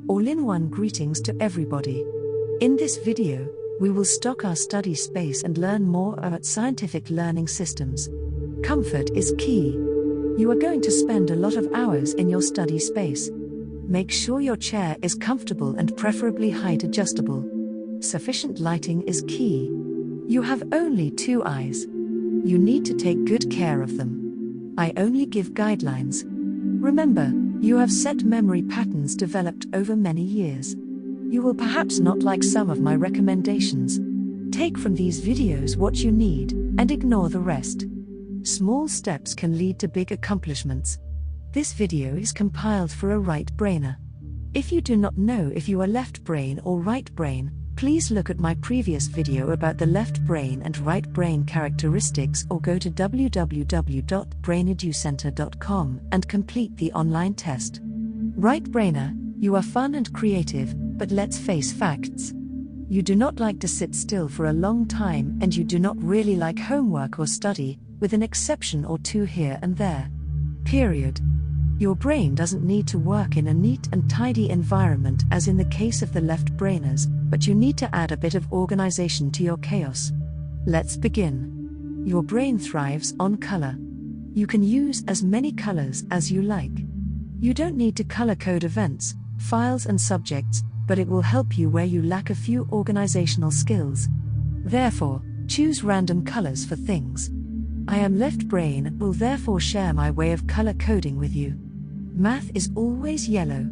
All-in-one greetings to everybody. In this video, we will stock our study space and learn more about scientific learning systems. Comfort is key. You are going to spend a lot of hours in your study space. Make sure your chair is comfortable and preferably height adjustable. Sufficient lighting is key. You have only 2 eyes. You need to take good care of them. I only give guidelines. Remember, you have set memory patterns developed over many years. You will perhaps not like some of my recommendations. Take from these videos what you need, and ignore the rest. Small steps can lead to big accomplishments. This video is compiled for a right-brainer. If you do not know if you are left brain or right brain, please look at my previous video about the left brain and right brain characteristics, or go to www.braineducenter.com and complete the online test. Right-brainer, you are fun and creative, but let's face facts. You do not like to sit still for a long time, and you do not really like homework or study, with an exception or two here and there. Period. Your brain doesn't need to work in a neat and tidy environment as in the case of the left-brainers, but you need to add a bit of organization to your chaos. Let's begin. Your brain thrives on color. You can use as many colors as you like. You don't need to color code events, files and subjects, but it will help you where you lack a few organizational skills. Therefore, choose random colors for things. I am left brain and will therefore share my way of color coding with you. Math is always yellow.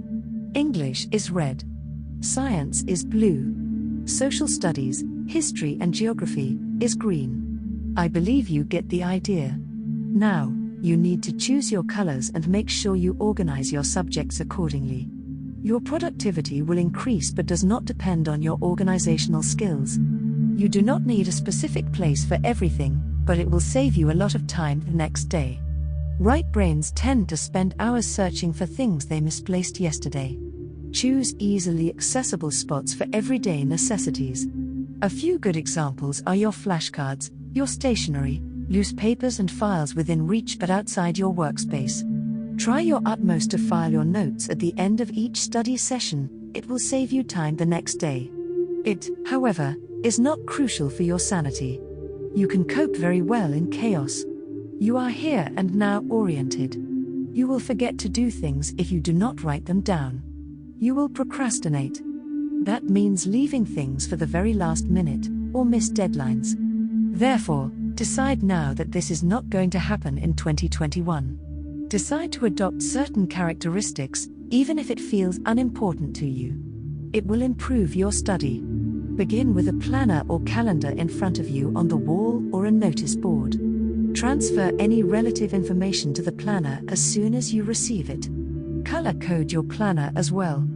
English is red. Science is blue. Social studies, history and geography is green. I believe you get the idea. Now, you need to choose your colors and make sure you organize your subjects accordingly. Your productivity will increase but does not depend on your organizational skills. You do not need a specific place for everything, but it will save you a lot of time the next day. Right brains tend to spend hours searching for things they misplaced yesterday. Choose easily accessible spots for everyday necessities. A few good examples are your flashcards, your stationery, loose papers and files within reach but outside your workspace. Try your utmost to file your notes at the end of each study session. It will save you time the next day. It, however, is not crucial for your sanity. You can cope very well in chaos. You are here and now oriented. You will forget to do things if you do not write them down. You will procrastinate. That means leaving things for the very last minute, or miss deadlines. Therefore, decide now that this is not going to happen in 2021. Decide to adopt certain characteristics, even if it feels unimportant to you. It will improve your study. Begin with a planner or calendar in front of you on the wall or a notice board. Transfer any relative information to the planner as soon as you receive it. Color code your planner as well.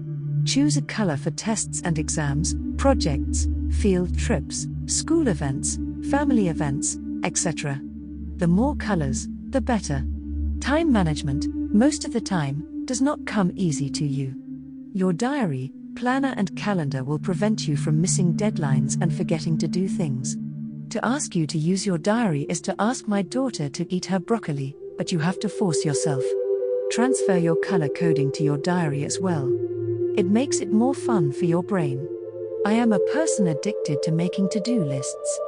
Choose a color for tests and exams, projects, field trips, school events, family events, etc. The more colors, the better. Time management, most of the time, does not come easy to you. Your diary, planner and calendar will prevent you from missing deadlines and forgetting to do things. To ask you to use your diary is to ask my daughter to eat her broccoli, but you have to force yourself. Transfer your color coding to your diary as well. It makes it more fun for your brain. I am a person addicted to making to-do lists.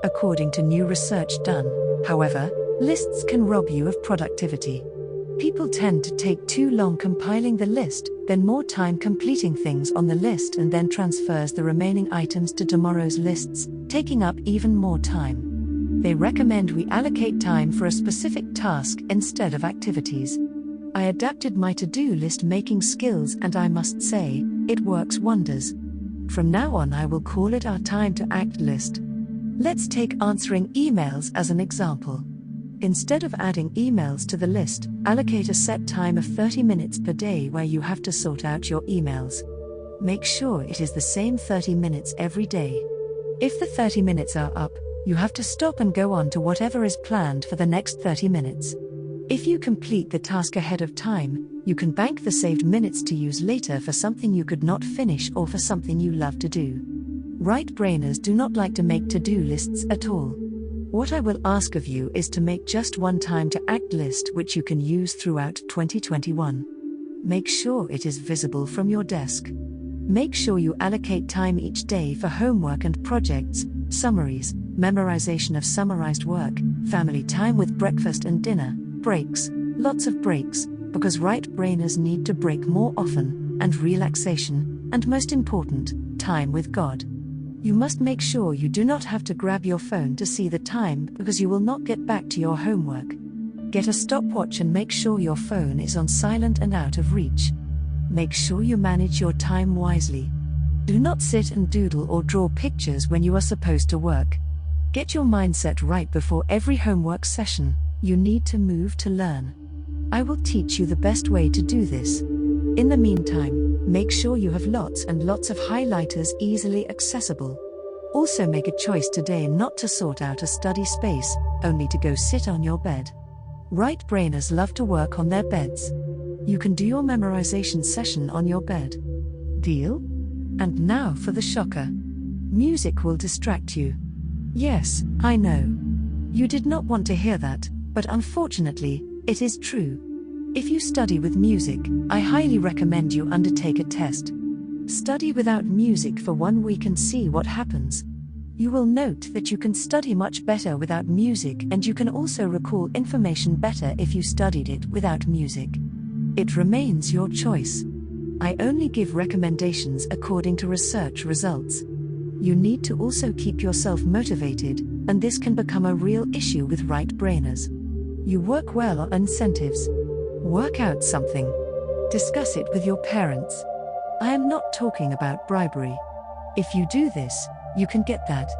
According to new research done, however, lists can rob you of productivity. People tend to take too long compiling the list, then more time completing things on the list, and then transfers the remaining items to tomorrow's lists, taking up even more time. They recommend we allocate time for a specific task instead of activities. I adapted my to-do list making skills and I must say, it works wonders. From now on I will call it our time to act list. Let's take answering emails as an example. Instead of adding emails to the list, allocate a set time of 30 minutes per day where you have to sort out your emails. Make sure it is the same 30 minutes every day. If the 30 minutes are up, you have to stop and go on to whatever is planned for the next 30 minutes. If you complete the task ahead of time, you can bank the saved minutes to use later for something you could not finish or for something you love to do. Right-brainers do not like to make to-do lists at all. What I will ask of you is to make just one time to act list which you can use throughout 2021. Make sure it is visible from your desk. Make sure you allocate time each day for homework and projects, summaries, memorization of summarized work, family time with breakfast and dinner, breaks, lots of breaks, because right-brainers need to break more often, and relaxation, and most important, time with God. You must make sure you do not have to grab your phone to see the time because you will not get back to your homework. Get a stopwatch and make sure your phone is on silent and out of reach. Make sure you manage your time wisely. Do not sit and doodle or draw pictures when you are supposed to work. Get your mindset right before every homework session. You need to move to learn. I will teach you the best way to do this. In the meantime, make sure you have lots and lots of highlighters easily accessible. Also make a choice today not to sort out a study space, only to go sit on your bed. Right-brainers love to work on their beds. You can do your memorization session on your bed. Deal? And now for the shocker. Music will distract you. Yes, I know. You did not want to hear that, but unfortunately, it is true. If you study with music, I highly recommend you undertake a test. Study without music for 1 week and see what happens. You will note that you can study much better without music, and you can also recall information better if you studied it without music. It remains your choice. I only give recommendations according to research results. You need to also keep yourself motivated, and this can become a real issue with right-brainers. You work well on incentives. Work out something. Discuss it with your parents. I am not talking about bribery. If you do this, you can get that.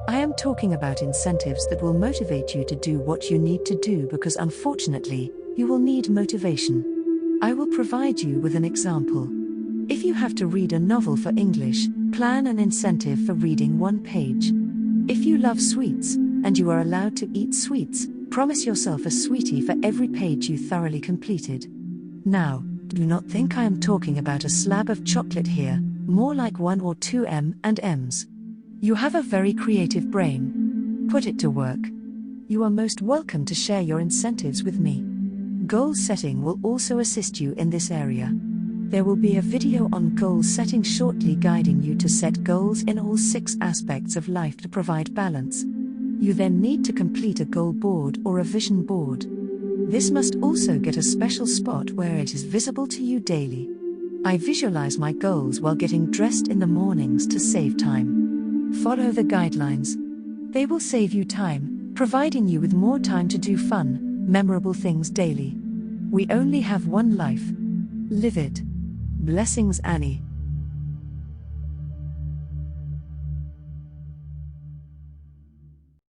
I am talking about incentives that will motivate you to do what you need to do, because unfortunately, you will need motivation. I will provide you with an example. If you have to read a novel for English, plan an incentive for reading 1 page. If you love sweets, and you are allowed to eat sweets, promise yourself a sweetie for every page you thoroughly completed. Now, do not think I am talking about a slab of chocolate here, more like 1 or 2 M&Ms. You have a very creative brain. Put it to work. You are most welcome to share your incentives with me. Goal setting will also assist you in this area. There will be a video on goal setting shortly guiding you to set goals in all 6 aspects of life to provide balance. You then need to complete a goal board or a vision board. This must also get a special spot where it is visible to you daily. I visualize my goals while getting dressed in the mornings to save time. Follow the guidelines. They will save you time, providing you with more time to do fun, memorable things daily. We only have one life. Live it. Blessings, Annie.